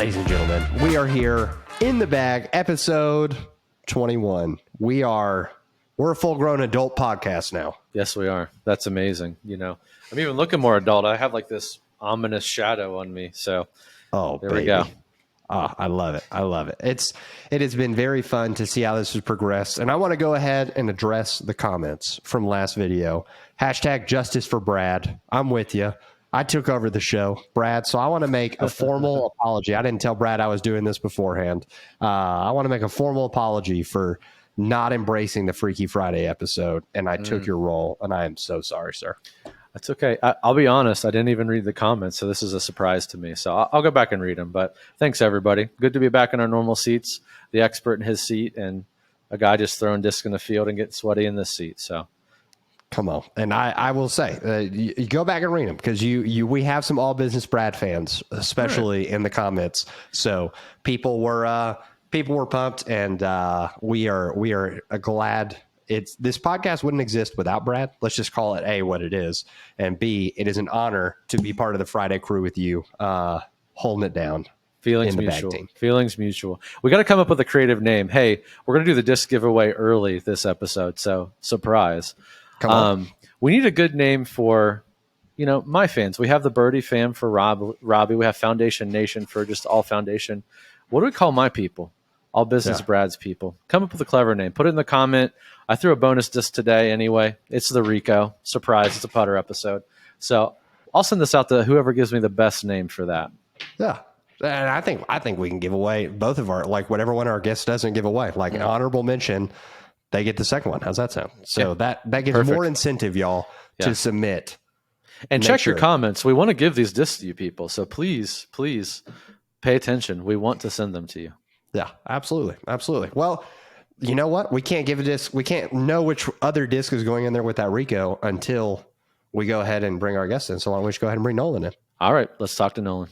Ladies and gentlemen, we are here in the bag, episode 21. We're a full-grown adult podcast now. Yes, we are. That's amazing. You know, I'm even looking more adult. I have like this ominous shadow on me. So, there we go. Oh, I love it. I love it. It has been very fun to see how this has progressed. And I want to go ahead and address the comments from last video. Hashtag justice for Brad. I'm with you. I took over the show, Brad. So I want to make a formal apology. I didn't tell Brad I was doing this beforehand. I want to make a formal apology for not embracing the Freaky Friday episode. And I took your role. And I am so sorry, sir. That's okay. I'll be honest. I didn't even read the comments, so this is a surprise to me. So I'll go back and read them. But thanks, everybody. Good to be back in our normal seats. The expert in his seat and a guy just throwing disc in the field and getting sweaty in this seat. So come on. And I will say, you go back and read them because we have some All Business Brad fans, especially in the comments. So people were pumped, and we are glad. This podcast wouldn't exist without Brad. Let's just call it A, what it is, and B, it is an honor to be part of the Friday crew with you, holding it down. Feelings mutual. Feelings mutual. We got to come up with a creative name. Hey, we're going to do the disc giveaway early this episode, so surprise. Come on. We need a good name for, my fans. We have the Birdie fam for Robbie. We have Foundation Nation for just all Foundation. What do we call my people? All Business Brad's people. Come up with a clever name. Put it in the comment. I threw a bonus disc today anyway. It's the Rico. Surprise. It's a putter episode. So I'll send this out to whoever gives me the best name for that. Yeah. And I think we can give away both of our, like whatever one our guest doesn't give away, like an honorable mention, they get the second one. How's that sound? So that gives more incentive, y'all, to submit. And check your comments. We want to give these discs to you people. So please pay attention. We want to send them to you. Yeah, absolutely. Absolutely. Well, you know what? We can't give a disc. We can't know which other disc is going in there with that Rico until we go ahead and bring our guest in. So why don't we just go ahead and bring Nolan in? All right, let's talk to Nolan.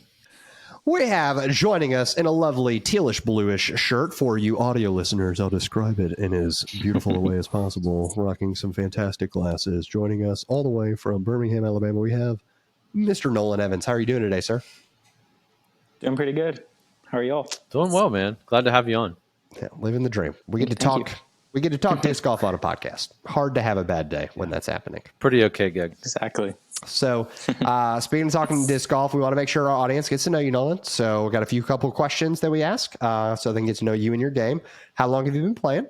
We have joining us in a lovely tealish bluish shirt for you audio listeners. I'll describe it in as beautiful a way as possible. Rocking some fantastic glasses. Joining us all the way from Birmingham, Alabama, we have Mr. Nolan Evans. How are you doing today, sir? Doing pretty good. How are y'all? Doing well, man. Glad to have you on. Yeah, living the dream. We get to talk. We get to talk disc golf on a podcast. Hard to have a bad day when that's happening. Pretty okay gig. Exactly. So, speaking of talking disc golf, we want to make sure our audience gets to know you, Nolan. So, we got a couple of questions that we ask, so they can get to know you and your game. How long have you been playing?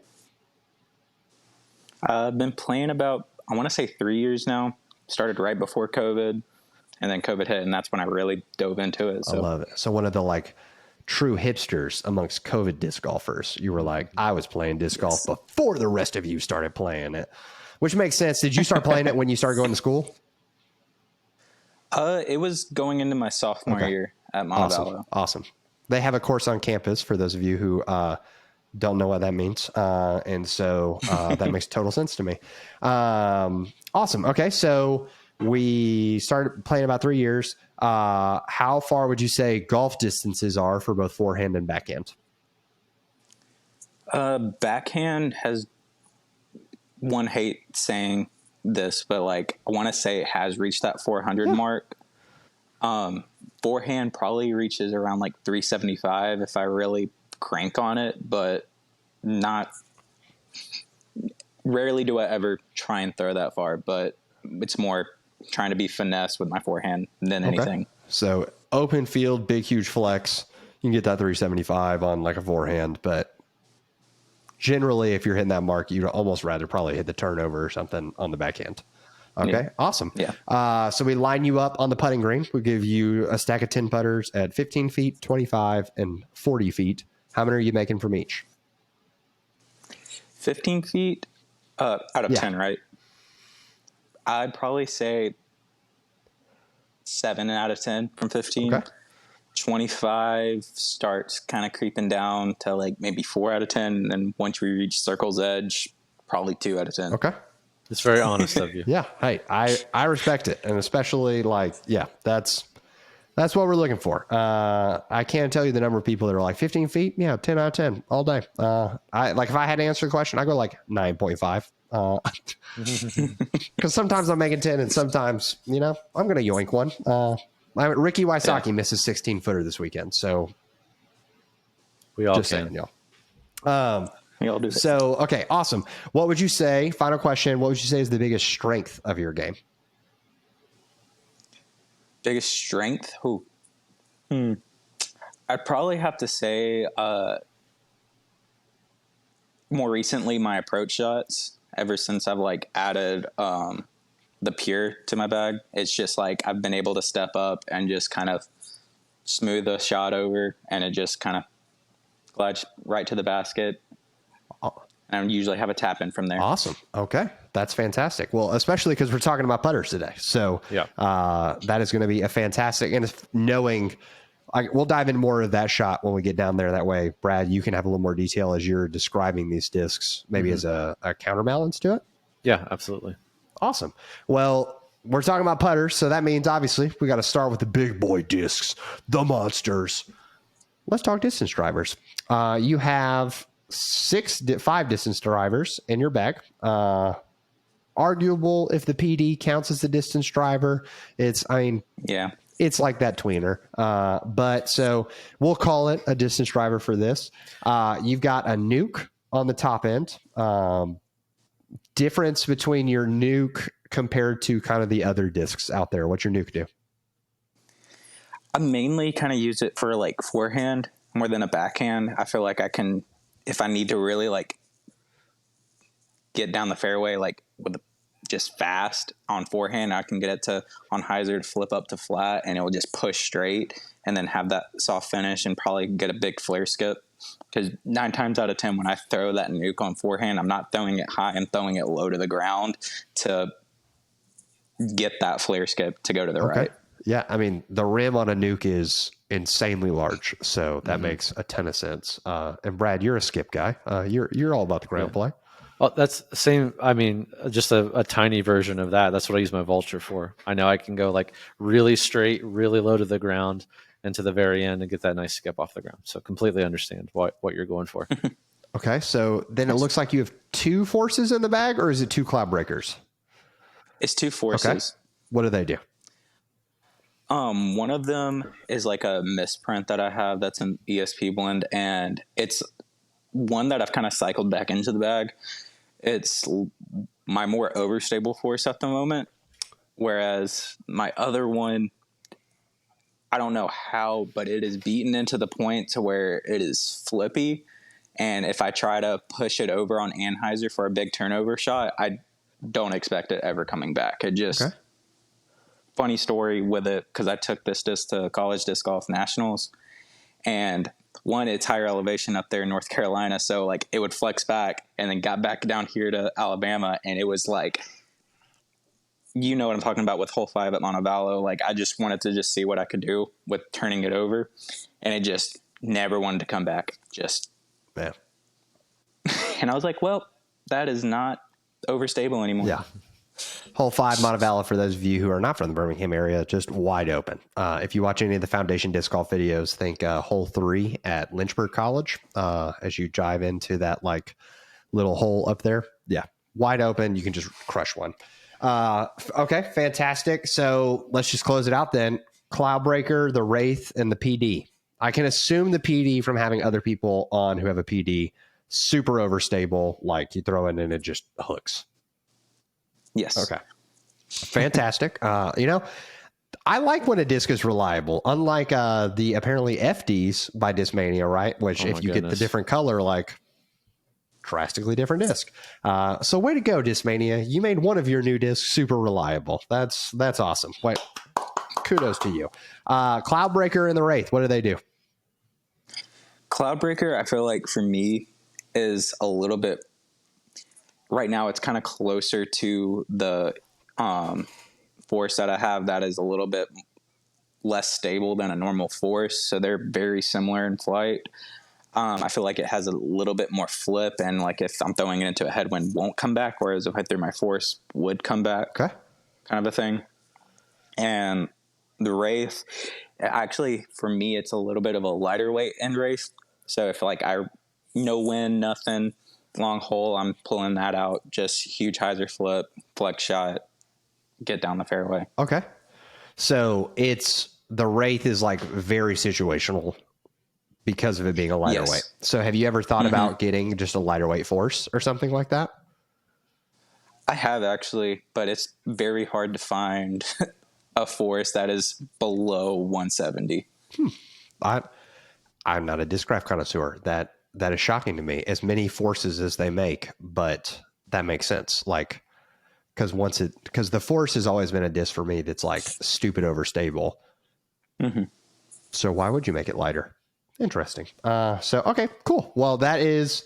I've been playing about, I want to say 3 years now. Started right before COVID, and then COVID hit, and that's when I really dove into it. So. I love it. So, one of the true hipsters amongst COVID disc golfers. You were like, I was playing disc golf before the rest of you started playing it, which makes sense. Did you start playing it when you started going to school? It was going into my sophomore year at Montevallo. Awesome. They have a course on campus for those of you who don't know what that means. And so that makes total sense to me. Awesome. Okay. So we started playing about 3 years. How far would you say golf distances are for both forehand and backhand? Backhand has, one hate saying this, but I want to say it has reached that 400 mark. Forehand probably reaches around 375 if I really crank on it, but rarely do I ever try and throw that far, but it's more trying to be finesse with my forehand than anything. So open field, big, huge flex. You can get that 375 on a forehand, but generally if you're hitting that mark, you'd almost rather probably hit the turnover or something on the backhand. Okay. Yeah. Awesome. Yeah. So we line you up on the putting green. We give you a stack of 10 putters at 15 feet, 25 and 40 feet. How many are you making from each? 15 feet out of 10, right? I'd probably say 7 out of 10 from 15. Okay. 25 starts kind of creeping down to maybe 4 out of 10. And then once we reach circle's edge, probably 2 out of 10. Okay. It's very honest of you. Yeah. Hey, I respect it. And especially that's what we're looking for. I can't tell you the number of people that are 15 feet. Yeah. 10 out of 10 all day. If I had to answer the question, I go 9.5. Because sometimes I'm making 10 and sometimes, I'm going to yoink one. Ricky Wysocki misses 16-footer this weekend. So We all Just can. saying, y'all. We all do it. So, okay, awesome. What would you say, final question, what would you say is the biggest strength of your game? Biggest strength? I'd probably have to say more recently my approach shots. Ever since I've like added the pure to my bag, it's just like I've been able to step up and just kind of smooth a shot over, and it just kind of glides right to the basket. And I usually have a tap in from there. Awesome. Okay. That's fantastic. Well, especially because we're talking about putters today. So that is going to be a fantastic, and knowing, we'll dive into more of that shot when we get down there. That way, Brad, you can have a little more detail as you're describing these discs, maybe as a counterbalance to it. Yeah, absolutely. Awesome. Well, we're talking about putters, so that means obviously we got to start with the big boy discs, the monsters. Let's talk distance drivers. You have 5 distance drivers in your bag. Arguable if the PD counts as the distance driver. It's like that tweener. But so we'll call it a distance driver for this. You've got a nuke on the top end. Difference between your nuke compared to kind of the other discs out there. What's your nuke do? I mainly kind of use it for like forehand more than a backhand. I feel like I can, if I need to really like get down the fairway, like with just fast on forehand, I can get it to on hyzer to flip up to flat, and it will just push straight and then have that soft finish and probably get a big flare skip. Because 9 times out of 10, when I throw that nuke on forehand, I'm not throwing it high, I'm throwing it low to the ground to get that flare skip to go to the right. Yeah, I mean, the rim on a nuke is insanely large, so that makes a ton of sense. And Brad, you're a skip guy. You're all about the ground play. Well, that's the same. I mean, just a tiny version of that. That's what I use my vulture for. I know I can go like really straight, really low to the ground, and to the very end and get that nice skip off the ground. So completely understand what you're going for. Okay, so then it looks like you have 2 forces in the bag, or is it 2 cloud breakers? It's 2 forces. Okay. What do they do? One of them is like a misprint that I have that's an ESP blend, and it's one that I've kind of cycled back into the bag. It's my more overstable force at the moment, whereas my other one, I don't know how, but it is beaten into the point to where it is flippy, and if I try to push it over on anhyzer for a big turnover shot, I don't expect it ever coming back. It just... Okay. Funny story with it, because I took this disc to college disc golf nationals, and it's higher elevation up there in North Carolina, so like it would flex back and then got back down here to Alabama, and it was like, you know what I'm talking about with hole 5 at Montevallo. Like I just wanted to just see what I could do with turning it over, and it just never wanted to come back. Just man. And I was like, well, that is not overstable anymore. Yeah. Hole 5 Montevallo, for those of you who are not from the Birmingham area, just wide open. If you watch any of the Foundation Disc Golf videos, think Hole 3 at Lynchburg College as you dive into that like little hole up there. Yeah, wide open. You can just crush one. Okay, fantastic. So let's just close it out then. Cloudbreaker, the Wraith, and the PD. I can assume the PD from having other people on who have a PD, super overstable, like you throw it and it just hooks. Yes. Okay. Fantastic. I like when a disc is reliable, unlike the apparently FDs by Discmania, right? Which if you get the different color, like drastically different disc. So way to go, Discmania. You made one of your new discs super reliable. That's awesome. Wait, kudos to you. Cloudbreaker and the Wraith, what do they do? Cloudbreaker, I feel like for me is a little bit, right now it's kind of closer to the force that I have that is a little bit less stable than a normal force. So they're very similar in flight. I feel like it has a little bit more flip, and like if I'm throwing it into a headwind, won't come back, whereas if I threw my force, would come back. Okay. Kind of a thing. And the Wraith, actually, for me, it's a little bit of a lighter weight end Wraith. So if like no wind, nothing, long hole, I'm pulling that out, just huge hyzer flip, flex shot, get down the fairway. Okay. So the Wraith is like very situational because of it being a lighter Yes. weight. So have you ever thought about getting just a lighter weight force or something like that? I have actually, but it's very hard to find a force that is below 170. I'm not a disc golf connoisseur. That is shocking to me. As many forces as they make, but that makes sense. Like, because the force has always been a disc for me that's like stupid overstable. So why would you make it lighter? Interesting. So okay, cool. Well, that is,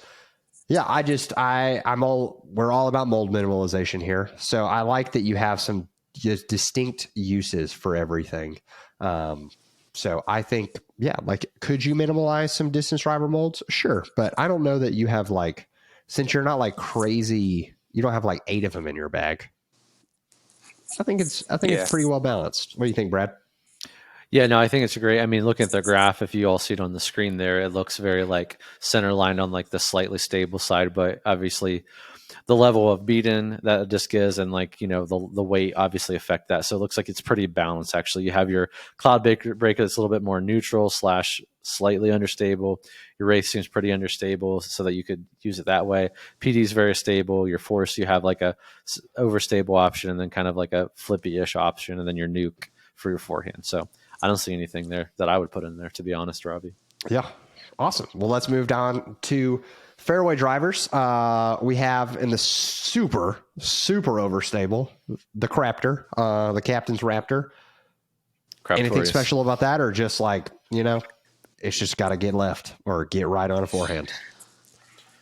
yeah. We're all about mold minimalization here. So I like that you have some just distinct uses for everything. So I think, yeah, like, could you minimalize some distance driver molds? Sure. But I don't know that you have like, since you're not like crazy, you don't have like 8 of them in your bag. I think it's pretty well balanced. What do you think, Brad? Yeah, no, I think it's great. I mean, looking at the graph, if you all see it on the screen there, it looks very like center lined on like the slightly stable side, but obviously the level of beaten that a disc is and like, you know, the weight obviously affect that. So it looks like it's pretty balanced. Actually, you have your cloud breaker that's a little bit more neutral / slightly understable. Your race seems pretty understable so that you could use it that way. PD is very stable. Your force, you have like a overstable option and then kind of like a flippy-ish option, and then your nuke for your forehand. So I don't see anything there that I would put in there, to be honest, Robbie. Yeah. Awesome. Well, let's move on to fairway drivers. We have in the super overstable, the Craptor, the Captain's Raptor. Anything special about that, or just like, you know, it's just got to get left or get right on a forehand?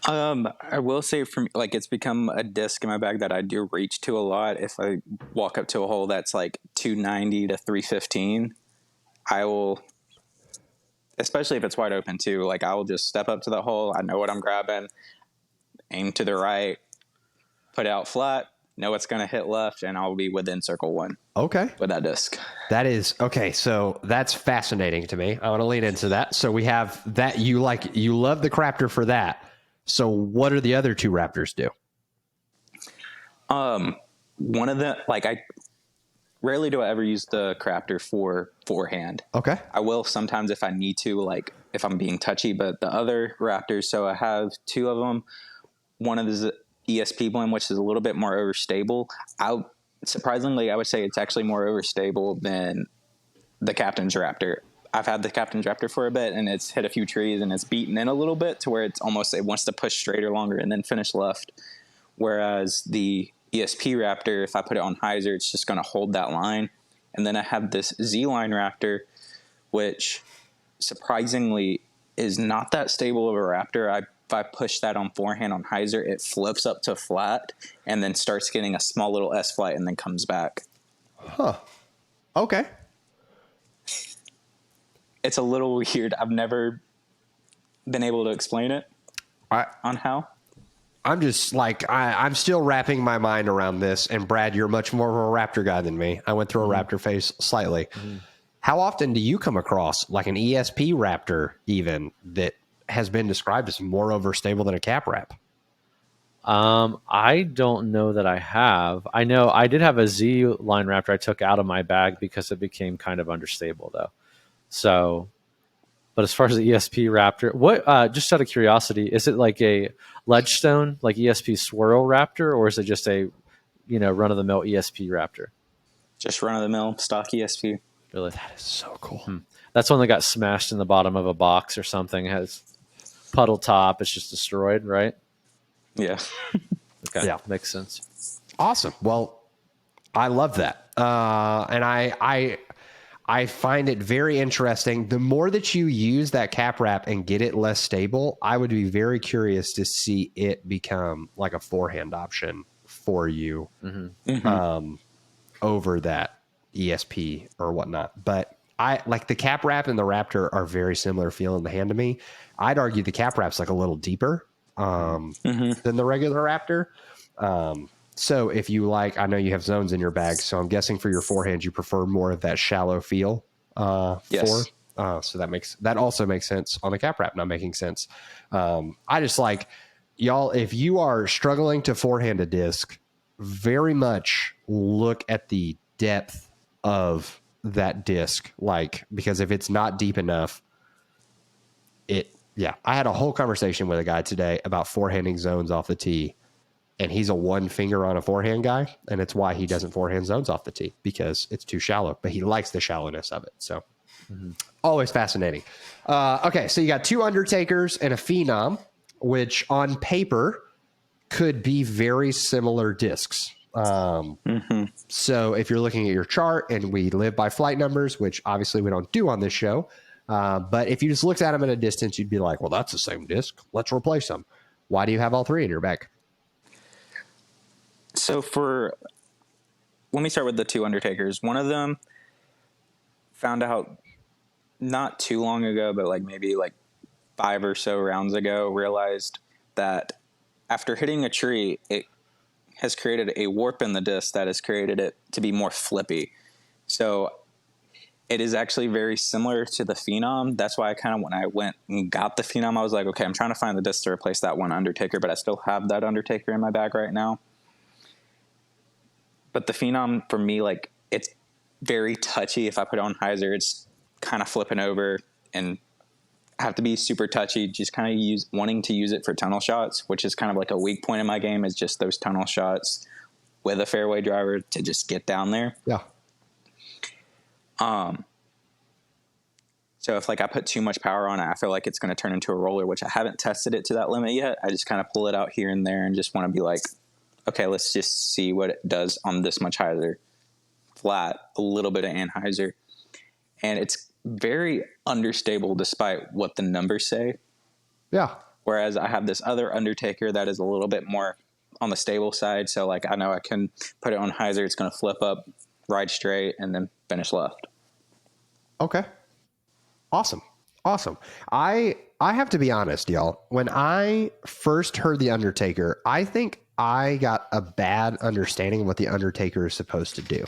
I will say for me, like, it's become a disc in my bag that I do reach to a lot. If I walk up to a hole that's like 290 to 315, I will, especially if it's wide open too, like I will just step up to the hole. I know what I'm grabbing, aim to the right, put it out flat, know it's going to hit left, and I'll be within circle 1. Okay. With that disc. That is okay. So that's fascinating to me. I want to lean into that. So we have that. You love the Craptor for that. So what do the other 2 Raptors do? One of them, like, I rarely do I ever use the Craptor for forehand. Okay. I will sometimes if I need to, like if I'm being touchy, but the other Raptors, so I have 2 of them. One of the ESP blend, which is a little bit more overstable. Surprisingly, I would say it's actually more overstable than the Captain's Raptor. I've had the Captain's Raptor for a bit, and it's hit a few trees, and it's beaten in a little bit to where it wants to push straighter longer and then finish left. Whereas the ESP Raptor, if I put it on hyzer, it's just going to hold that line. And then I have this Z-Line Raptor, which surprisingly is not that stable of a Raptor. If I push that on forehand on hyzer, it flips up to flat and then starts getting a small little S flight and then comes back. Huh. Okay. It's a little weird. I've never been able to explain it on how. I'm just like, I'm still wrapping my mind around this. And Brad, you're much more of a Raptor guy than me. I went through a Raptor phase slightly. How often do you come across like an ESP Raptor even that has been described as more overstable than a Cap Wrap? I don't know that I have. I know I did have a Z-Line Raptor I took out of my bag because it became kind of understable though. So, but as far as the ESP Raptor, what, just out of curiosity, is it like a Ledgestone, like ESP Swirl Raptor, or is it just a, you know, run-of-the-mill ESP Raptor? Just run-of-the-mill stock ESP. Really? That is so cool. That's one that got smashed in the bottom of a box or something. It has puddle top. It's just destroyed, right? Yeah. Okay. Yeah. Makes sense. Awesome. Well, I love that. And I find it very interesting. The more that you use that Cap Wrap and get it less stable, I would be very curious to see it become like a forehand option for you over that ESP or whatnot. But I like the Cap Wrap and the Raptor are very similar feel in the hand to me. I'd argue the Cap Wrap's like a little deeper than the regular Raptor. So if you like, I know you have zones in your bag, so I'm guessing for your forehand, you prefer more of that shallow feel. Yes. So that also makes sense on the Cap Wrap, not making sense. I just like y'all, if you are struggling to forehand a disc, very much look at the depth of that disc, like, because if it's not deep enough, I had a whole conversation with a guy today about forehanding zones off the tee, and he's a one finger on a forehand guy, and it's why he doesn't forehand zones off the tee, because it's too shallow, but he likes the shallowness of it. So always fascinating. Okay, so you got two Undertakers and a Phenom, which on paper could be very similar discs. So if you're looking at your chart, and we live by flight numbers, which obviously we don't do on this show, but if you just looked at them at a distance, you'd be like, well, that's the same disc. Let's replace them. Why do you have all three in your bag? So let me start with the two Undertakers. One of them found out not too long ago, but like maybe like 5 or so rounds ago, realized that after hitting a tree, it has created a warp in the disc that has created it to be more flippy. So it is actually very similar to the Phenom. That's why when I went and got the Phenom, I was like, okay, I'm trying to find the disc to replace that one Undertaker, but I still have that Undertaker in my bag right now. But the Phenom, for me, like, it's very touchy. If I put it on hyzer, it's kind of flipping over, and I have to be super touchy, just kind of wanting to use it for tunnel shots, which is kind of like a weak point in my game, is just those tunnel shots with a fairway driver to just get down there. Yeah. So if like I put too much power on it, I feel like it's going to turn into a roller, which I haven't tested it to that limit yet. I just kind of pull it out here and there and just want to be like, okay, let's just see what it does on this much hyzer. Flat, a little bit of anhyzer. And it's very understable despite what the numbers say. Yeah. Whereas I have this other Undertaker that is a little bit more on the stable side. So like I know I can put it on hyzer, it's going to flip up, ride straight, and then finish left. Okay. Awesome. I have to be honest, y'all. When I first heard the Undertaker, I think I got a bad understanding of what the Undertaker is supposed to do.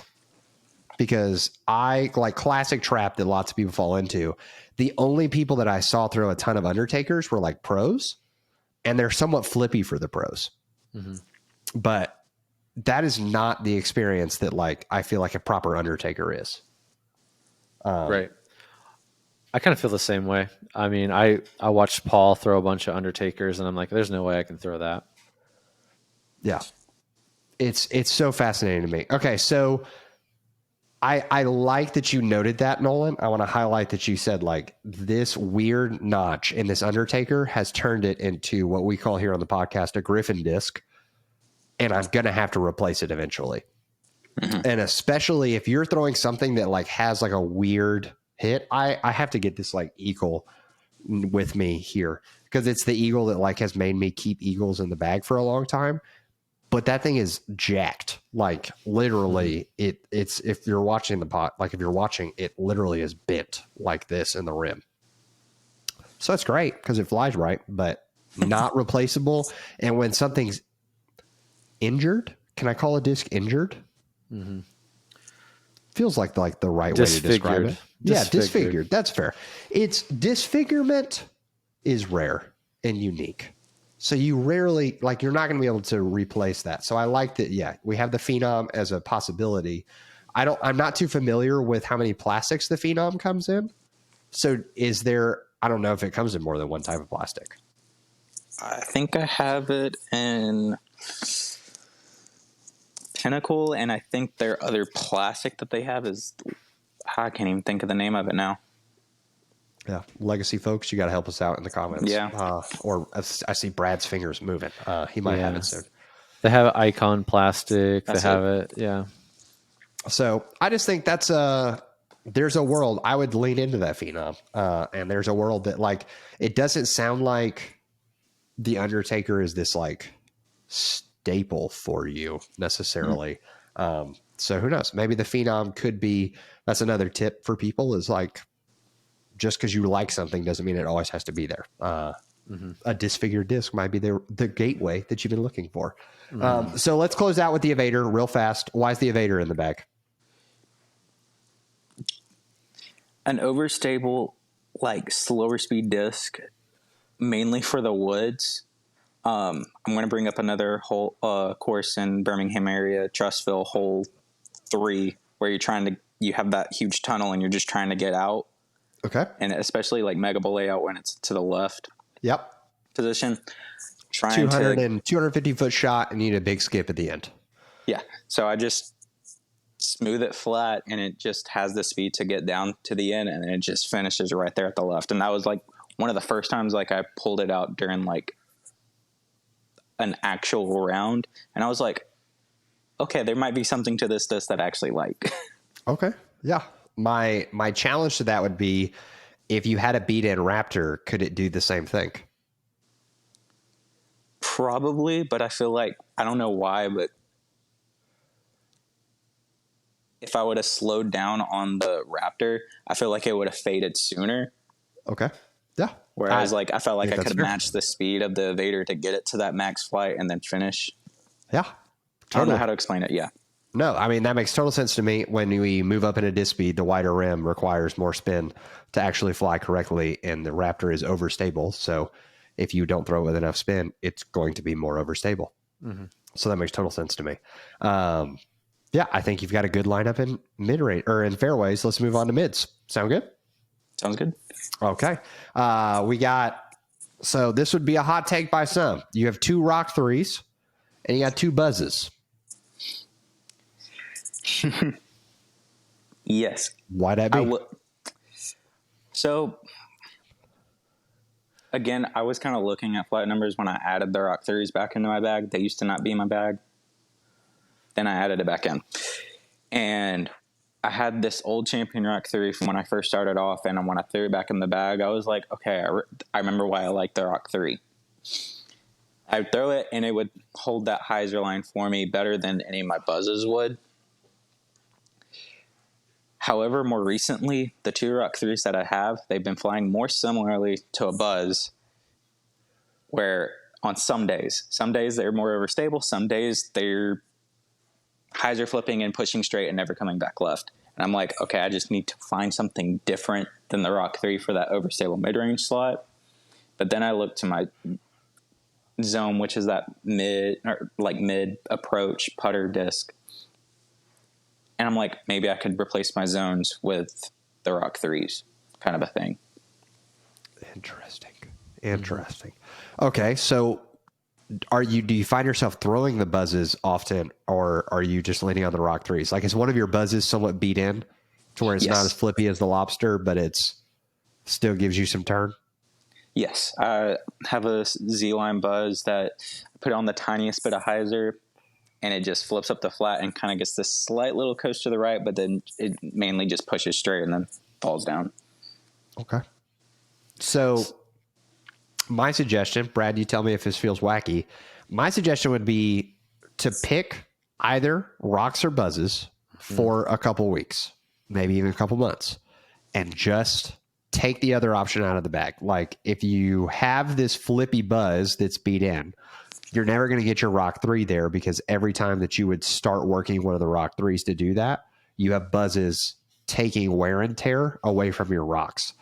Because I, like classic trap that lots of people fall into, the only people that I saw throw a ton of Undertakers were like pros, and they're somewhat flippy for the pros. Mm-hmm. But that is not the experience that like I feel like a proper Undertaker is. Right. I kind of feel the same way. I mean, I watched Paul throw a bunch of Undertakers, and I'm like, there's no way I can throw that. Yeah. It's so fascinating to me. Okay, so I like that you noted that, Nolan. I want to highlight that you said like this weird notch in this Undertaker has turned it into what we call here on the podcast a Griffin disc, and I'm going to have to replace it eventually. Mm-hmm. And especially if you're throwing something that like has like a weird hit, I have to get this like eagle with me here, because it's the eagle that like has made me keep eagles in the bag for a long time. But that thing is jacked. Like literally, it's if you're watching the pot, like if you're watching, it literally is bent like this in the rim. So that's great because it flies right, but not replaceable. And when something's injured, can I call a disc injured? Mm-hmm. Feels like the right way to describe it. Yeah, disfigured. That's fair. It's disfigurement is rare and unique. So you rarely, like, you're not going to be able to replace that. So I like that. Yeah, we have the Phenom as a possibility. I'm not too familiar with how many plastics the Phenom comes in. So I don't know if it comes in more than one type of plastic. I think I have it in Pinnacle, and I think their other plastic that they have is, I can't even think of the name of it now. Yeah, Legacy folks, you got to help us out in the comments. Yeah. Or I see Brad's fingers moving. He might have it soon. They have Icon plastic. They have it. Yeah. So I just think there's a world I would lean into that Phenom. And there's a world that like, it doesn't sound like the Undertaker is this like staple for you necessarily. So who knows? Maybe the Phenom could be, that's another tip for people is like, just because you like something doesn't mean it always has to be there. A disfigured disc might be the gateway that you've been looking for. So let's close out with the Evader real fast. Why is the Evader in the bag? An overstable, like slower speed disc, mainly for the woods. I'm going to bring up another hole course in Birmingham area, Trustville, hole 3, where you have that huge tunnel and you're just trying to get out. Okay. and especially like mega bowl layout when it's to the left Yep. position. Trying 200 to, and 250-foot shot and you need a big skip at the end. yeah. So I just smooth it flat, and it just has the speed to get down to the end, and it just finishes right there at the left. And that was like one of the first times like I pulled it out during like an actual round, and I was like, okay, there might be something to this that I actually like. Okay. Yeah. My challenge to that would be, if you had a beat in Raptor, could it do the same thing? Probably, but I feel like, I don't know why, but if I would have slowed down on the Raptor, I feel like it would have faded sooner. Okay. Yeah. Whereas like I felt like I that's could fair. match the speed of the Vader to get it to that max flight and then finish. Yeah. I don't Totally. know how to explain it. Yeah. No, I mean, that makes total sense to me. When we move up in a disc speed, the wider rim requires more spin to actually fly correctly, and the Raptor is overstable. So if you don't throw it with enough spin, it's going to be more overstable. Mm-hmm. So that makes total sense to me. Yeah, I think you've got a good lineup in mid-range or in fairways. Let's move on to mids. Sound good? Sounds good. Okay. We got, so this would be a hot take by some. You have 2 Rock 3s and you got 2 buzzes. Yes. Why'd that be? So again, I was kind of looking at flight numbers when I added the Rock 3s back into my bag. They used to not be in my bag. Then I added it back in. And I had this old Champion Rock 3 from when I first started off. And when I threw it back in the bag, I was like, okay, I remember why I like the Rock 3. I would throw it and it would hold that hyzer line for me better than any of my buzzes would. However, more recently, the 2 Rock 3s that I have, they've been flying more similarly to a buzz, where on some days they're more overstable, some days they're hyzer flipping and pushing straight and never coming back left. And I'm like, okay, I just need to find something different than the Rock 3 for that overstable mid-range slot. But then I look to my zone, which is that mid approach putter disc. And I'm like, maybe I could replace my zones with the Rock 3s, kind of a thing. Interesting. Okay, so do you find yourself throwing the buzzes often, or are you just leaning on the Rock 3s? Like, is one of your buzzes somewhat beat in to where it's not as flippy as the Lobster, but it's still gives you some turn? Yes. I have a Z-line buzz that I put on the tiniest bit of hyzer, and it just flips up the flat and kind of gets this slight little coast to the right, but then it mainly just pushes straight and then falls down. Okay. So my suggestion, Brad, you tell me if this feels wacky. My suggestion would be to pick either rocks or buzzes for a couple weeks, maybe even a couple months, and just take the other option out of the bag. Like, if you have this flippy buzz that's beat in, you're never going to get your Rock 3 there, because every time that you would start working one of the Rock 3s to do that, you have buzzes taking wear and tear away from your rocks.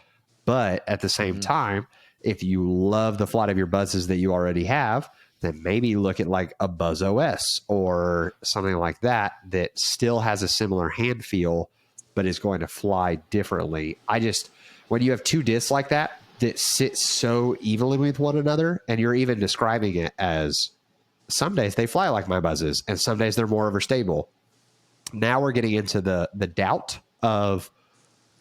But at the same time, if you love the flight of your buzzes that you already have, then maybe look at like a Buzz OS or something like that that still has a similar hand feel, but is going to fly differently. When you have 2 discs like that sit so evenly with one another, and you're even describing it as some days they fly like my buzzes and some days they're more overstable. Now we're getting into the doubt of,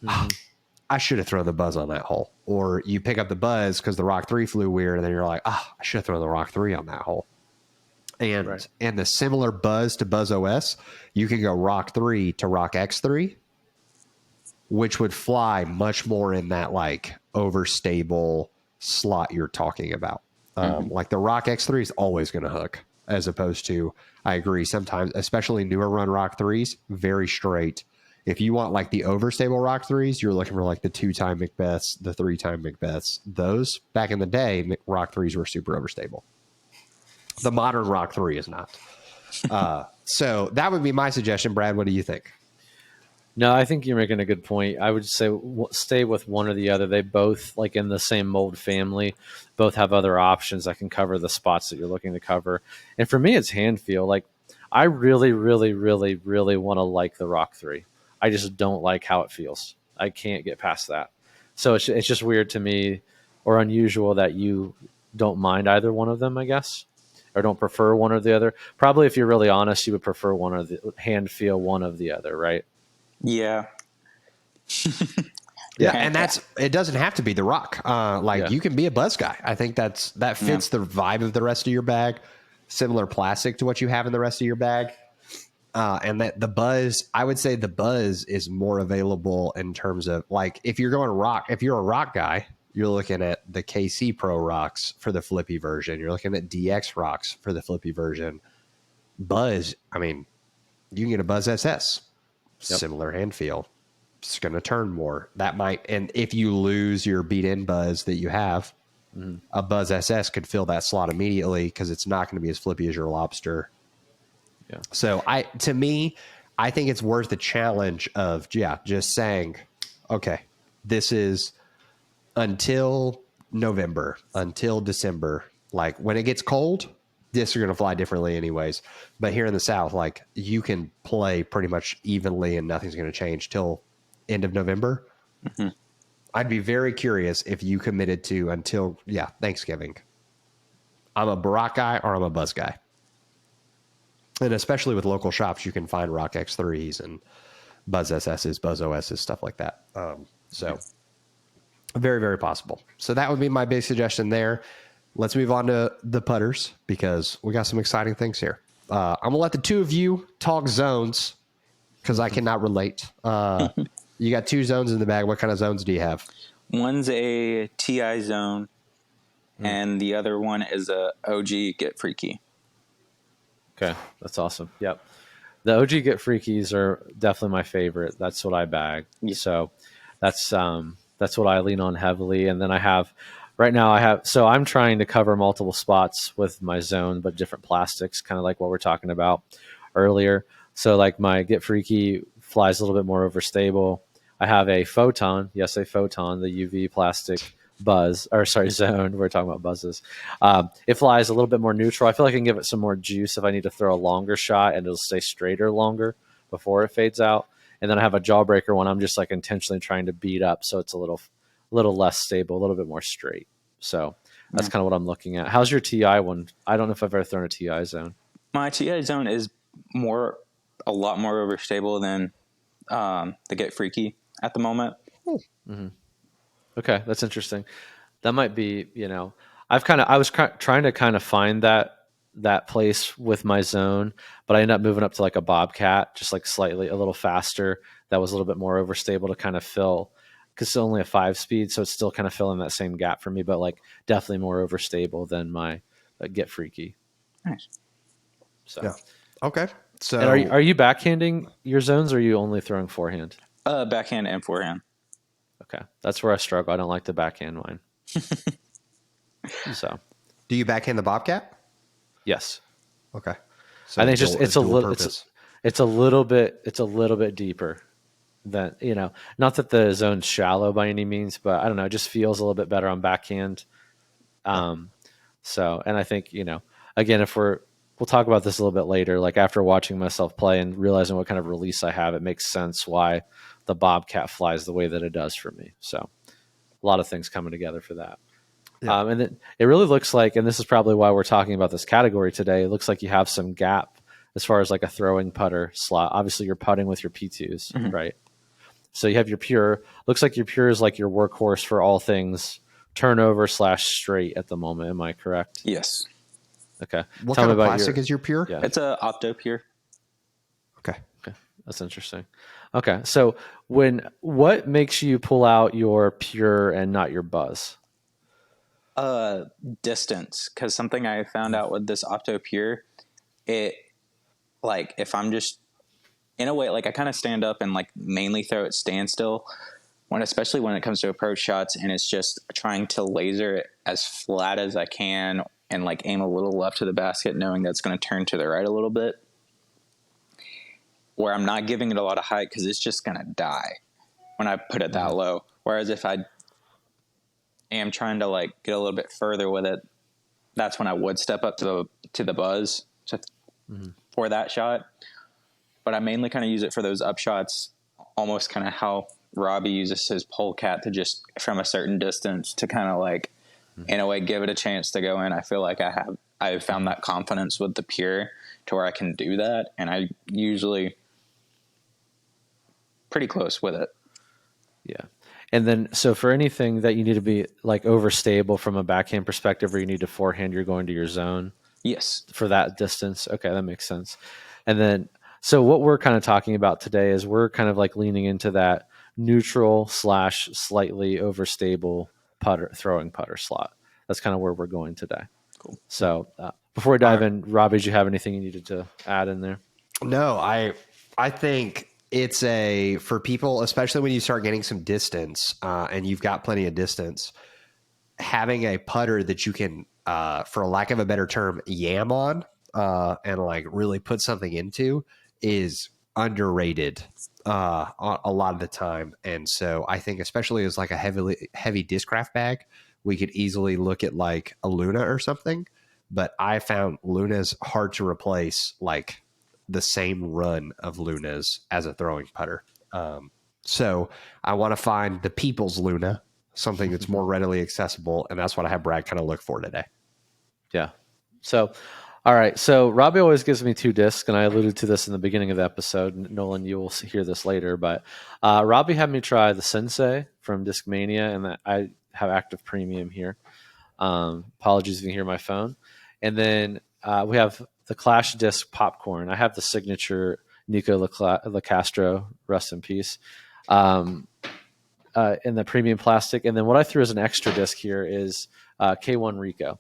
I should have thrown the buzz on that hole. Or you pick up the buzz because the Rock 3 flew weird, and then you're like, I should have thrown the Rock 3 on that hole. And and the similar buzz to Buzz OS, you can go Rock 3 to Rock X3, which would fly much more in that like overstable slot you're talking about. Like the Rock X3 is always going to hook, as opposed to, I agree, sometimes, especially newer run Rock 3s, very straight. If you want like the overstable Rock 3s, you're looking for like the 2-time Macbeths, the 3-time Macbeths. Those, back in the day, Rock 3s were super overstable. The modern Rock 3 is not. So that would be my suggestion. Brad, what do you think? No, I think you're making a good point. I would say stay with one or the other. They both, like in the same mold family, both have other options that can cover the spots that you're looking to cover. And for me, it's hand feel. Like, I really, really, really, really want to like the Rock 3. I just don't like how it feels. I can't get past that. So it's just weird to me, or unusual, that you don't mind either one of them, I guess, or don't prefer one or the other. Probably, if you're really honest, you would prefer one or the hand feel one of the other, right? Yeah. Yeah, and it doesn't have to be the rock. You can be a buzz guy. I think that fits the vibe of the rest of your bag. Similar plastic to what you have in the rest of your bag. And that the buzz, I would say the buzz is more available in terms of like if you're going rock, if you're a rock guy, you're looking at the KC Pro rocks for the flippy version. You're looking at DX rocks for the flippy version. Buzz, I mean, you can get a Buzz SS, similar hand feel. It's going to turn more. That might, and if you lose your beat in buzz that you have, a Buzz SS could fill that slot immediately because it's not going to be as flippy as your lobster. Yeah. So to me, I think it's worth the challenge of just saying, okay, this is until November, until December. Like when it gets cold, discs are going to fly differently anyways. But here in the South, like you can play pretty much evenly and nothing's going to change till end of November. Mm-hmm. I'd be very curious if you committed to until Thanksgiving. I'm a Barack guy or I'm a Buzz guy. And especially with local shops, you can find Rock X3s and Buzz SSs, Buzz OSs, stuff like that. So very, very possible. So that would be my big suggestion there. Let's move on to the putters because we got some exciting things here. I'm going to let the two of you talk zones because I cannot relate. You got two zones in the bag. What kind of zones do you have? One's a TI zone, and the other one is a OG Get Freaky. Okay, that's awesome. Yep. The OG Get Freakies are definitely my favorite. That's what I bag. Yeah. So that's what I lean on heavily. And then so I'm trying to cover multiple spots with my zone, but different plastics, kind of like what we're talking about earlier. So like my Get Freaky flies a little bit more overstable. I have a Photon, the UV plastic zone. We're talking about buzzes. It flies a little bit more neutral. I feel like I can give it some more juice if I need to throw a longer shot and it'll stay straighter longer before it fades out. And then I have a Jawbreaker one. I'm just like intentionally trying to beat up so it's a little less stable, a little bit more straight. So that's kind of what I'm looking at. How's your TI one? I don't know if I've ever thrown a TI zone. My TI zone is a lot more overstable than the Get Freaky at the moment. Mm-hmm. Okay, that's interesting. That might be, I was trying to kind of find that place with my zone, but I ended up moving up to like a Bobcat, just like slightly a little faster. That was a little bit more overstable to kind of fill, because it's only a 5-speed, so it's still kind of filling that same gap for me, but like definitely more overstable than my Get Freaky. Nice. So yeah, okay. So and are you backhanding your zones, or are you only throwing forehand? Backhand and forehand. Okay, that's where I struggle. I don't like the backhand mine. So, do you backhand the Bobcat? Yes. Okay. So I think it's a little bit deeper than, not that the zone's shallow by any means, but I don't know, it just feels a little bit better on backhand. So, and I think, again, we'll talk about this a little bit later, like after watching myself play and realizing what kind of release I have, it makes sense why the Bobcat flies the way that it does for me. So a lot of things coming together for that. Yeah. And it really looks like, and this is probably why we're talking about this category today, it looks like you have some gap as far as like a throwing putter slot. Obviously you're putting with your P2s, right? So you have your pure, looks like your pure is like your workhorse for all things turnover / straight at the moment. Am I correct? Yes. Okay. What kind of plastic is your pure? Yeah. It's a Opto Pure. Okay. That's interesting. Okay. So what makes you pull out your pure and not your buzz? Distance. Because something I found out with this Opto Pure, it, like, if I'm just, in a way, like, I kind of stand up and, like, mainly throw at standstill, especially when it comes to approach shots, and it's just trying to laser it as flat as I can and, like, aim a little left to the basket, knowing that's going to turn to the right a little bit, where I'm not giving it a lot of height because it's just going to die when I put it that low. Whereas if I am trying to, like, get a little bit further with it, that's when I would step up to the buzz for that shot. But I mainly kind of use it for those up shots, almost kind of how Robbie uses his polecat to just from a certain distance to kind of like, in a way, give it a chance to go in. I feel like I've found that confidence with the pure to where I can do that, and I usually pretty close with it. Yeah. And then, so for anything that you need to be like overstable from a backhand perspective, or you need to forehand, you're going to your zone Yes. for that distance. Okay, that makes sense. And then, so what we're kind of talking about today is we're kind of like leaning into that neutral / slightly overstable throwing putter slot. That's kind of where we're going today. Cool. So before we dive in, Robbie, did you have anything you needed to add in there? No, I think it's for people, especially when you start getting some distance and you've got plenty of distance, having a putter that you can, for lack of a better term, yam on and like really put something into is underrated a lot of the time. And so I think especially as like a heavy discraft bag, we could easily look at like a Luna or something. But I found Luna's hard to replace like the same run of Lunas as a throwing putter. So I want to find the people's Luna, something that's more readily accessible. And that's what I have Brad kind of look for today. Yeah. So, all right. So Robbie always gives me 2 discs, and I alluded to this in the beginning of the episode. Nolan, you will hear this later, but Robbie had me try the Sensei from Discmania, and that I have active premium here. Apologies if you hear my phone. And then we have the Clash Disc Popcorn. I have the signature Nico Lacastro, rest in peace, in the premium plastic. And then what I threw as an extra disc here is K1 Rico.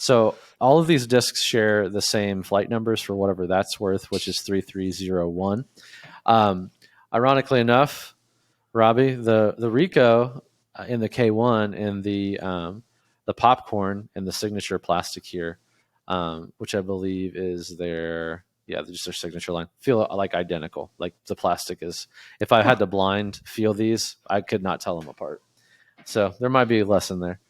So all of these discs share the same flight numbers for whatever that's worth, which is 3301. Ironically enough, Robbie, the Rico in the K1 and the popcorn and the signature plastic here, which I believe is just their signature line, feel like identical. Like the plastic is, if I had to blind feel these, I could not tell them apart. So there might be a lesson there.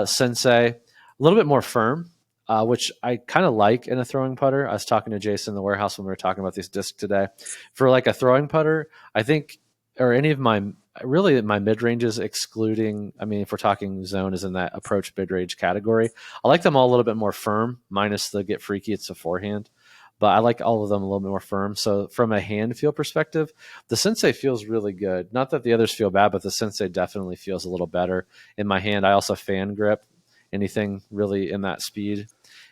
Sensei, a little bit more firm, which I kind of like in a throwing putter. I was talking to Jason in the warehouse when we were talking about these discs today. For like a throwing putter, I think, or any of my mid ranges, excluding, I mean, if we're talking zone is in that approach mid range category, I like them all a little bit more firm, minus the get freaky, it's a forehand. But I like all of them a little bit more firm. So from a hand feel perspective, the Sensei feels really good. Not that the others feel bad, but the Sensei definitely feels a little better in my hand. I also fan grip anything really in that speed.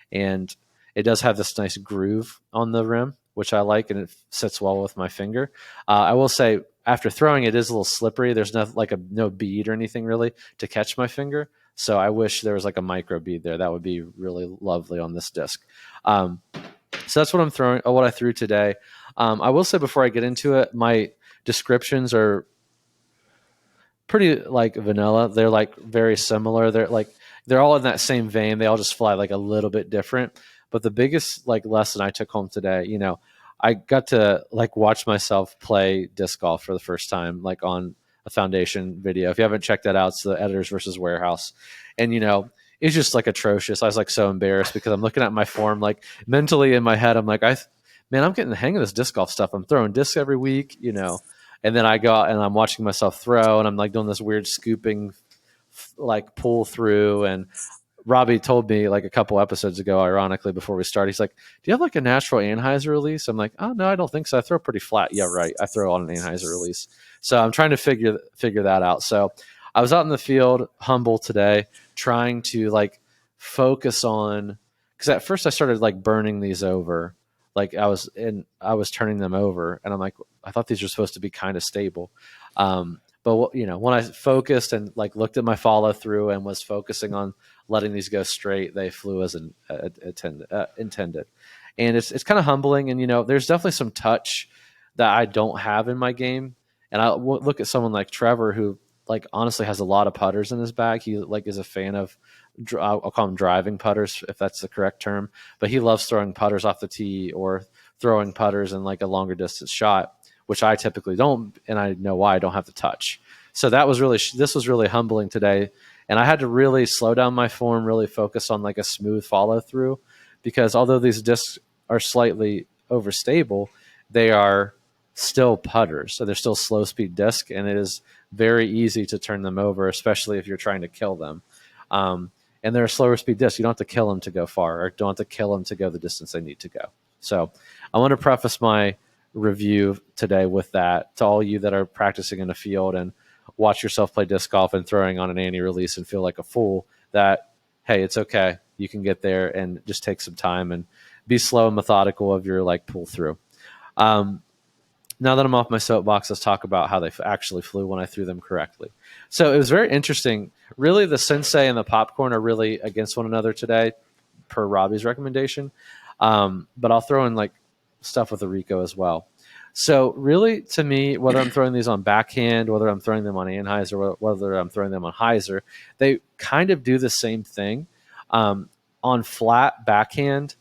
And it does have this nice groove on the rim, which I like, and it sits well with my finger. I will say, after throwing, it is a little slippery. There's no bead or anything really to catch my finger. So I wish there was like a micro bead there. That would be really lovely on this disc. So that's what I'm throwing. What I threw today. I will say before I get into it, my descriptions are pretty like vanilla. They're like very similar. They're all in that same vein. They all just fly like a little bit different. But the biggest like lesson I took home today, I got to like watch myself play disc golf for the first time, like on a Foundation video. If you haven't checked that out, it's the Editors versus Warehouse. And, it's just like atrocious. I was like so embarrassed because I'm looking at my form, like mentally in my head, I'm like, I'm getting the hang of this disc golf stuff. I'm throwing discs every week, and then I go out and I'm watching myself throw, and I'm like doing this weird scooping, like pull through. And Robbie told me like a couple episodes ago, ironically, before we started, he's like, do you have like a natural Anheuser release? I'm like, oh, no, I don't think so. I throw pretty flat. Yeah, right. I throw on an Anheuser release. So I'm trying to figure that out. So I was out in the field, humble today, trying to like focus on, because at first I started like burning these over. Like I was turning them over, and I'm like, I thought these were supposed to be kind of stable. But when I focused and like looked at my follow through and was focusing on letting these go straight, they flew as intended. And it's kind of humbling. And, there's definitely some touch that I don't have in my game. And I look at someone like Trevor, who like honestly has a lot of putters in his bag. He like is a fan of, I'll call them driving putters, if that's the correct term, but he loves throwing putters off the tee or throwing putters in like a longer distance shot, which I typically don't. And I know why I don't have the touch. So this was really humbling today. And I had to really slow down my form, really focus on like a smooth follow through, because although these discs are slightly overstable, they are still putters. So they're still slow speed disc, and it is very easy to turn them over, especially if you're trying to kill them. And they're a slower speed disc. You don't have to kill them to go far, or don't have to kill them to go the distance they need to go. So I want to preface my review today with that to all you that are practicing in the field and watch yourself play disc golf and throwing on an anti-release and feel like a fool, that, hey, it's okay. You can get there and just take some time and be slow and methodical of your like pull through. Now that I'm off my soapbox, let's talk about how they actually flew when I threw them correctly. So it was very interesting. Really, the Sensei and the Popcorn are really against one another today, per Robbie's recommendation. But I'll throw in like stuff with the Rico as well. So really, to me, whether I'm throwing these on backhand, whether I'm throwing them on Anheuser, whether I'm throwing them on Heiser, they kind of do the same thing. On flat backhand,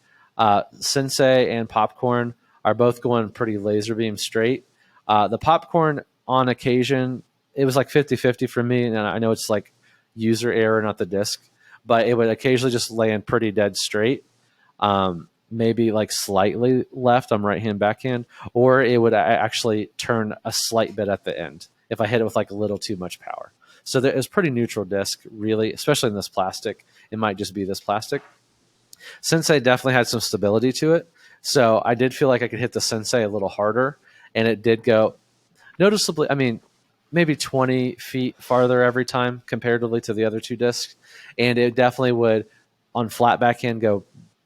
Sensei and Popcorn are both going pretty laser beam straight. The Popcorn, on occasion, it was like 50-50 for me, and I know it's like user error, not the disc, but it would occasionally just land pretty dead straight. Maybe like slightly left on right hand backhand, or it would actually turn a slight bit at the end if I hit it with like a little too much power. So it was pretty neutral disc, really, especially in this plastic. It might just be this plastic. Sensei definitely had some stability to it, so I did feel like I could hit the Sensei a little harder, and it did go noticeably, I mean, maybe 20 feet farther every time comparatively to the other two discs, and it definitely would, on flat backhand, go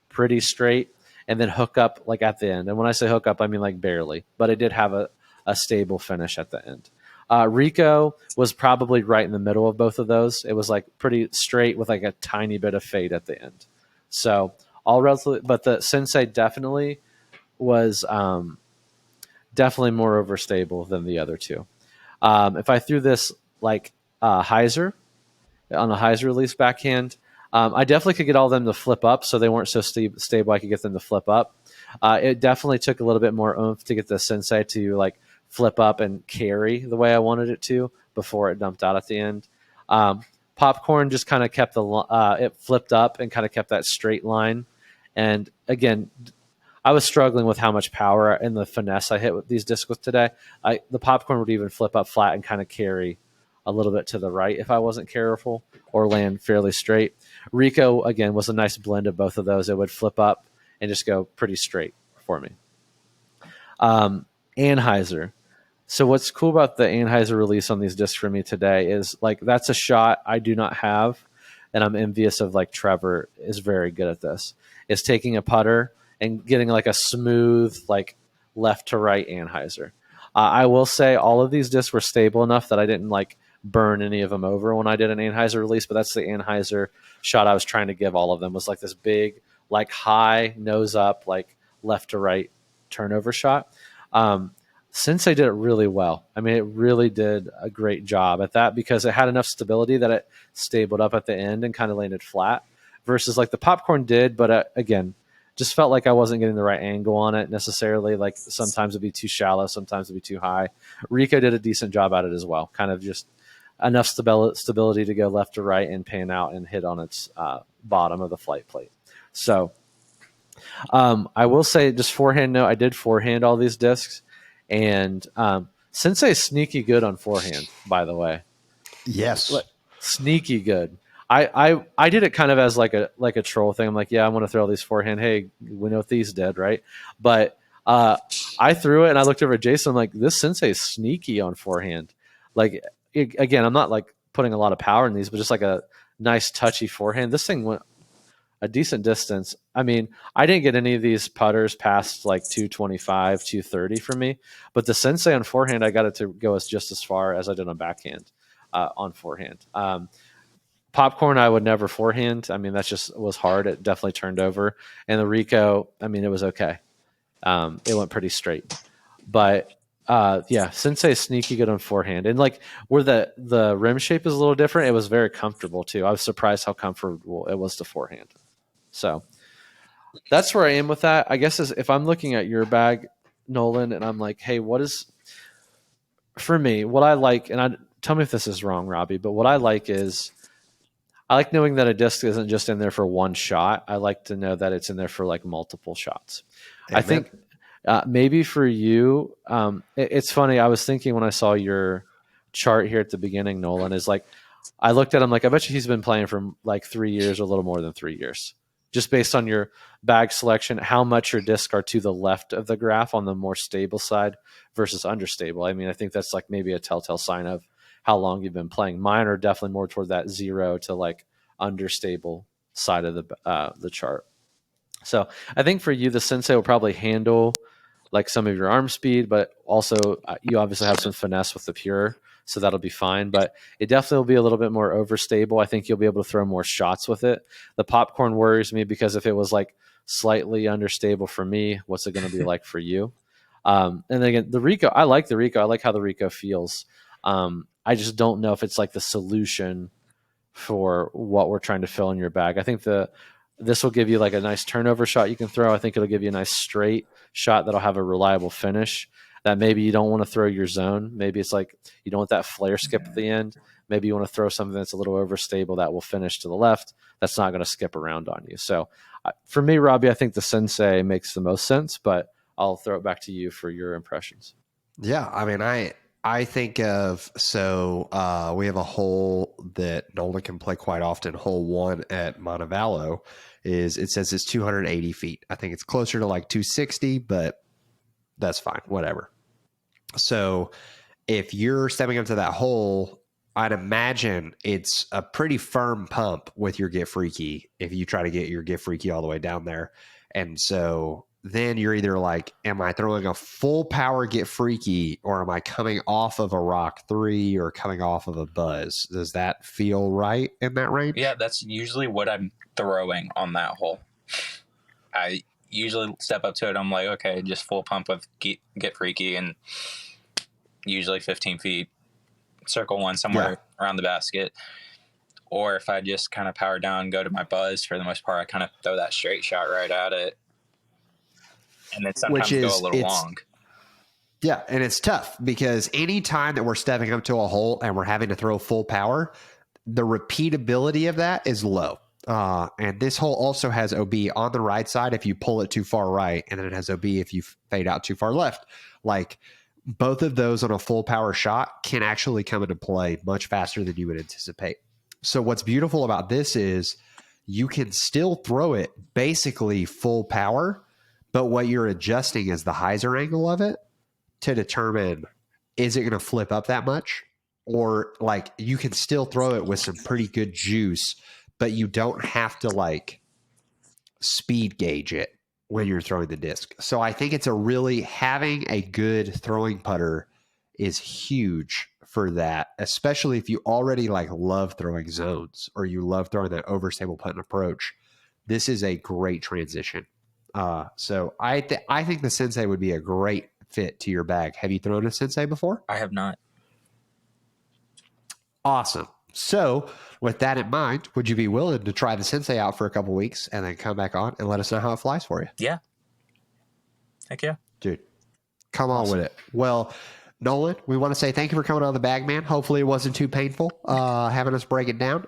pretty straight and then hook up like at the end. And when I say hook up, I mean like barely, but it did have a stable finish at the end. Rico was probably right in the middle of both of those. It was like pretty straight with like a tiny bit of fade at the end. So all relatively, but the Sensei definitely was definitely more overstable than the other two. If I threw this like Heiser on a Heiser release backhand, I definitely could get all of them to flip up, so they weren't so stable I could get them to flip up. It definitely took a little bit more oomph to get the Sensei to like flip up and carry the way I wanted it to before it dumped out at the end. Popcorn just kind of kept it flipped up and kind of kept that straight line. And again, I was struggling with how much power and the finesse I hit with these discs with today. The Popcorn would even flip up flat and kind of carry a little bit to the right if I wasn't careful, or land fairly straight. Rico, again, was a nice blend of both of those. It would flip up and just go pretty straight for me. Anheuser. So what's cool about the Anheuser release on these discs for me today is like that's a shot I do not have, and I'm envious of like Trevor is very good at this. Is taking a putter and getting like a smooth like left to right Anheuser. I will say all of these discs were stable enough that I didn't like burn any of them over when I did an Anheuser release, but that's the Anheuser shot I was trying to give all of them, was like this big, like high nose up, like left to right turnover shot. Sensei did it really well. I mean, it really did a great job at that because it had enough stability that it stabled up at the end and kind of landed flat, versus like the Popcorn did, but again, just felt like I wasn't getting the right angle on it necessarily. Like sometimes it'd be too shallow, sometimes it'd be too high. Rico did a decent job at it as well, kind of just enough stability to go left to right and pan out and hit on its bottom of the flight plate. So I will say, just forehand note, I did forehand all these discs, and Sensei is sneaky good on forehand, by the way. Yes. Sneaky good. I did it kind of as like a troll thing. I'm like, yeah, I'm going to throw all these forehand. Hey, we know what these did, right? But I threw it and I looked over at Jason. I'm like, this Sensei is sneaky on forehand. Like, again, I'm not like putting a lot of power in these, but just like a nice touchy forehand. This thing went a decent distance. I mean, I didn't get any of these putters past like 225, 230 for me, but the Sensei on forehand, I got it to go just as far as I did on backhand on forehand. Popcorn, I would never forehand. I mean, that just was hard. It definitely turned over. And the Rico, I mean, it was okay. It went pretty straight. But yeah, Sensei is sneaky good on forehand. And like where the rim shape is a little different, it was very comfortable too. I was surprised how comfortable it was to forehand. So that's where I am with that. I guess if I'm looking at your bag, Nolan, and I'm like, hey, what is, for me, what I like, and tell me if this is wrong, Robbie, but what I like is, I like knowing that a disc isn't just in there for one shot. I like to know that it's in there for like multiple shots. Amen. I think Maybe for you, it's funny. I was thinking when I saw your chart here at the beginning, Nolan, is like, I looked at him like, I bet you he's been playing for like 3 years or a little more than 3 years. Just based on your bag selection, how much your discs are to the left of the graph on the more stable side versus understable. I mean, I think that's like maybe a telltale sign of how long you've been playing. Mine are definitely more toward that 0 to like understable side of the chart. So I think for you, the Sensei will probably handle like some of your arm speed, but also you obviously have some finesse with the pure, so that'll be fine. But it definitely will be a little bit more overstable. I think you'll be able to throw more shots with it. The popcorn worries me because if it was like slightly understable for me, what's it going to be like for you? And then again, the Rico, I like the Rico. I like how the Rico feels. I just don't know if it's like the solution for what we're trying to fill in your bag. I think this will give you like a nice turnover shot you can throw. I think it'll give you a nice straight shot that'll have a reliable finish. That maybe you don't want to throw your zone. Maybe it's like you don't want that flare skip at the end. Maybe you want to throw something that's a little overstable that will finish to the left. That's not going to skip around on you. So for me, Robbie, I think the Sensei makes the most sense, but I'll throw it back to you for your impressions. Yeah, I mean, I think of, we have a hole that Nolan can play quite often. Hole 1 at Montevallo it says it's 280 feet. I think it's closer to like 260, but that's fine, whatever. So if you're stepping up to that hole, I'd imagine it's a pretty firm pump with your Get Freaky if you try to get your Get Freaky all the way down there. And so then you're either like, am I throwing a full power Get Freaky, or am I coming off of a Rock 3 or coming off of a Buzz? Does that feel right in that range? Yeah, that's usually what I'm throwing on that hole. I usually step up to it. I'm like, okay, just full pump with Get Freaky, and usually 15 feet, circle one somewhere around the basket. Or if I just kind of power down, go to my Buzz, for the most part, I kind of throw that straight shot right at it. And then sometimes go a little long. Yeah, and it's tough because any time that we're stepping up to a hole and we're having to throw full power, the repeatability of that is low. And this hole also has OB on the right side if you pull it too far right, and then it has OB if you fade out too far left. Like, both of those on a full power shot can actually come into play much faster than you would anticipate. So what's beautiful about this is you can still throw it basically full power, but what you're adjusting is the hyzer angle of it to determine, is it going to flip up that much? Or like, you can still throw it with some pretty good juice, but you don't have to like speed gauge it when you're throwing the disc. So I think having a good throwing putter is huge for that, especially if you already like love throwing zones or you love throwing that overstable putt and approach. This is a great transition. So I think the Sensei would be a great fit to your bag. Have you thrown a Sensei before? I have not. Awesome. So with that in mind, would you be willing to try the Sensei out for a couple weeks and then come back on and let us know how it flies for you? Yeah. Heck yeah. Dude, come on with it. Well, Nolan, we want to say thank you for coming on the bag, man. Hopefully it wasn't too painful having us break it down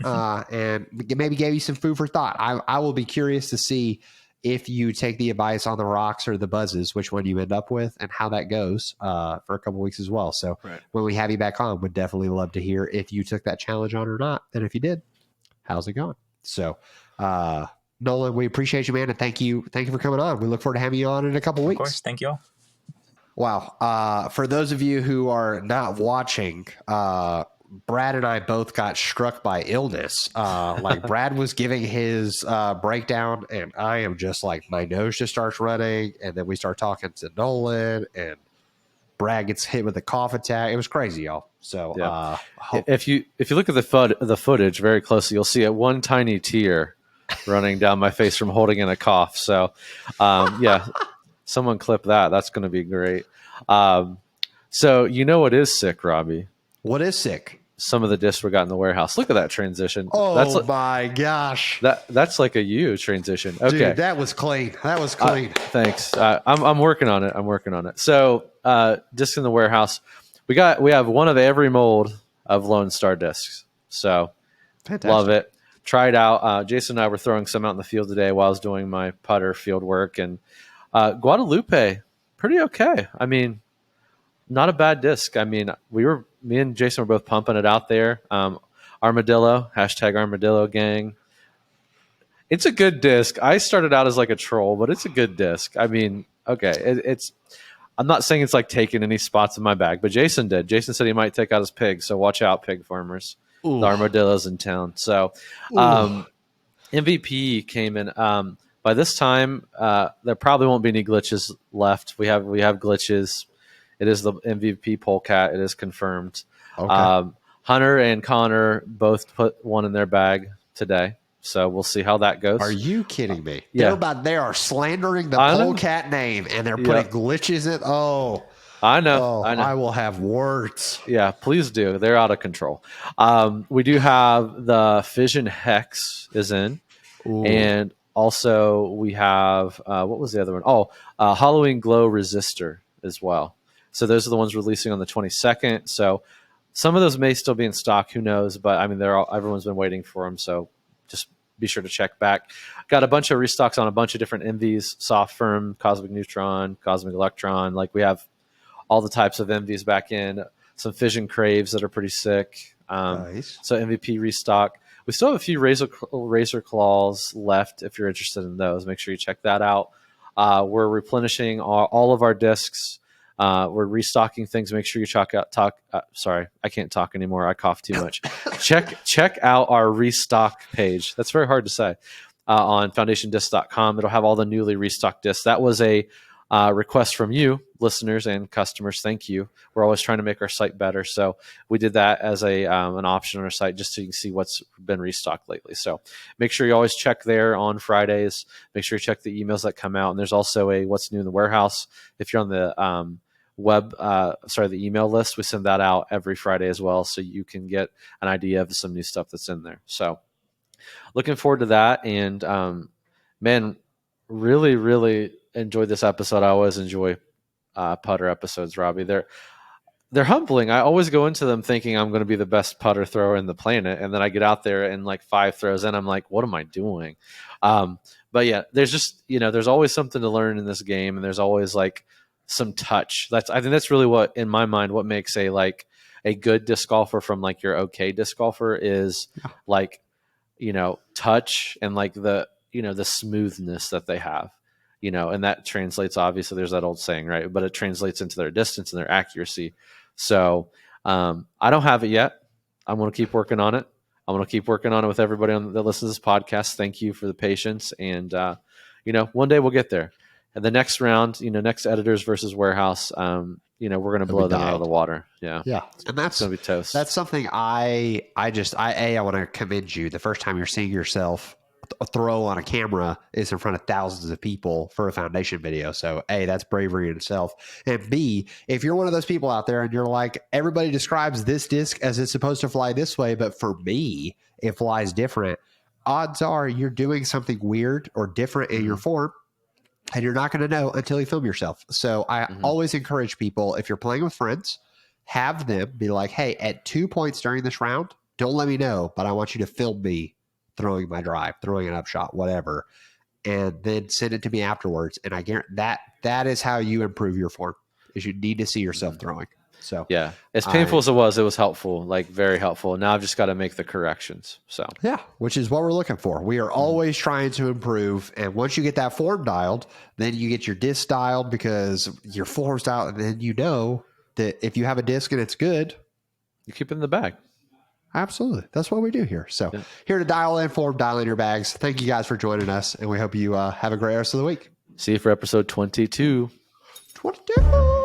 and maybe gave you some food for thought. I will be curious to see if you take the advice on the rocks or the buzzes, which one you end up with and how that goes for a couple weeks as well. So when we have you back on, would definitely love to hear if you took that challenge on or not. And if you did, how's it going? So Nolan, we appreciate you, man. And thank you for coming on. We look forward to having you on in a couple weeks. Of course. Thank you all. Wow. For those of you who are not watching, Brad and I both got struck by illness. Like Brad was giving his breakdown, and I am just like, my nose just starts running, and then we start talking to Nolan, and Brad gets hit with a cough attack. It was crazy, y'all. So if you look at the footage very closely, you'll see one tiny tear running down my face from holding in a cough. So someone clip that. That's going to be great. So you know what is sick, Robbie? What is sick? Some of the discs we got in the warehouse. Look at that transition. Oh, my gosh. That's like a U transition. Okay. Dude, that was clean. Thanks. I'm working on it. So discs in the warehouse. We have one of every mold of Lone Star discs. So fantastic. Love it. Try it out. Jason and I were throwing some out in the field today while I was doing my putter field work. And Guadalupe Pretty okay. I mean, not a bad disc. I mean, me and Jason were both pumping it out there. Armadillo, hashtag Armadillo gang. It's a good disc. I started out as like a troll, but it's a good disc. I mean, okay, it's. I'm not saying it's like taking any spots in my bag, but Jason did. Jason said he might take out his pig, so watch out, pig farmers. Ooh. The armadillos in town. So, MVP came in. By this time, there probably won't be any glitches left. We have glitches. It is the MVP polecat. It is confirmed. Okay. Hunter and Connor both put one in their bag today. So we'll see how that goes. Are you kidding me? Yeah. They are slandering the polecat name, and they're putting glitches in. Oh, I know. I will have words. Yeah, please do. They're out of control. We do have the Fission Hex is in. Ooh. And also we have, what was the other one? Oh, Halloween Glow Resistor as well. So those are the ones releasing on the 22nd. So some of those may still be in stock. Who knows? But I mean, everyone's been waiting for them. So just be sure to check back. Got a bunch of restocks on a bunch of different MVs, Soft Firm, Cosmic Neutron, Cosmic Electron. Like we have all the types of MVs back in. Some Fission Craves that are pretty sick. Nice. So MVP restock. We still have a few Razor Claws left if you're interested in those. Make sure you check that out. We're replenishing all of our discs. We're restocking things. Make sure you sorry, I can't talk anymore. I cough too much. check out our restock page. That's very hard to say. On foundationdisc.com. It'll have all the newly restocked discs. That was a request from you, listeners and customers. Thank you. We're always trying to make our site better. So we did that as an option on our site just so you can see what's been restocked lately. So make sure you always check there on Fridays. Make sure you check the emails that come out. And there's also a what's new in the warehouse. If you're on the the email list, we send that out every Friday as well. So you can get an idea of some new stuff that's in there. So looking forward to that. And man, really, really enjoyed this episode. I always enjoy putter episodes, Robbie. They're humbling. I always go into them thinking I'm going to be the best putter thrower in the planet, and then I get out there and like 5 throws in, I'm like, what am I doing? But yeah, there's just there's always something to learn in this game, and there's always like some touch. I think that's really what, in my mind, what makes a good disc golfer from like your okay disc golfer is like touch and like the smoothness that they have. And that translates, obviously there's that old saying, right? But it translates into their distance and their accuracy. So I don't have it yet. I'm going to keep working on it. I'm going to keep working on it with everybody that listens to this podcast. Thank you for the patience. And, one day we'll get there. And the next round, next editors versus warehouse, we're going to blow them out of the water. Yeah. Yeah. And that's going to be toast. That's something I want to commend you. The first time you're seeing yourself throw on a camera is in front of thousands of people for a foundation video. So A, that's bravery in itself. And B, if you're one of those people out there and you're like, everybody describes this disc as it's supposed to fly this way, but for me, it flies different. Odds are you're doing something weird or different in your form, and you're not going to know until you film yourself. So I always encourage people, if you're playing with friends, have them be like, hey, at 2 points during this round, don't let me know, but I want you to film me throwing my drive, throwing an upshot, whatever, and then send it to me afterwards. And I guarantee that is how you improve your form, is you need to see yourself throwing. So yeah, as painful as it was helpful, like very helpful. Now I've just got to make the corrections. So yeah, which is what we're looking for. We are always trying to improve. And once you get that form dialed, then you get your disc dialed because your form's dialed. And then you know that if you have a disc and it's good, you keep it in the bag. Absolutely. That's what we do here. So here to dial in form, dial in your bags. Thank you guys for joining us. And we hope you have a great rest of the week. See you for episode 22. 22.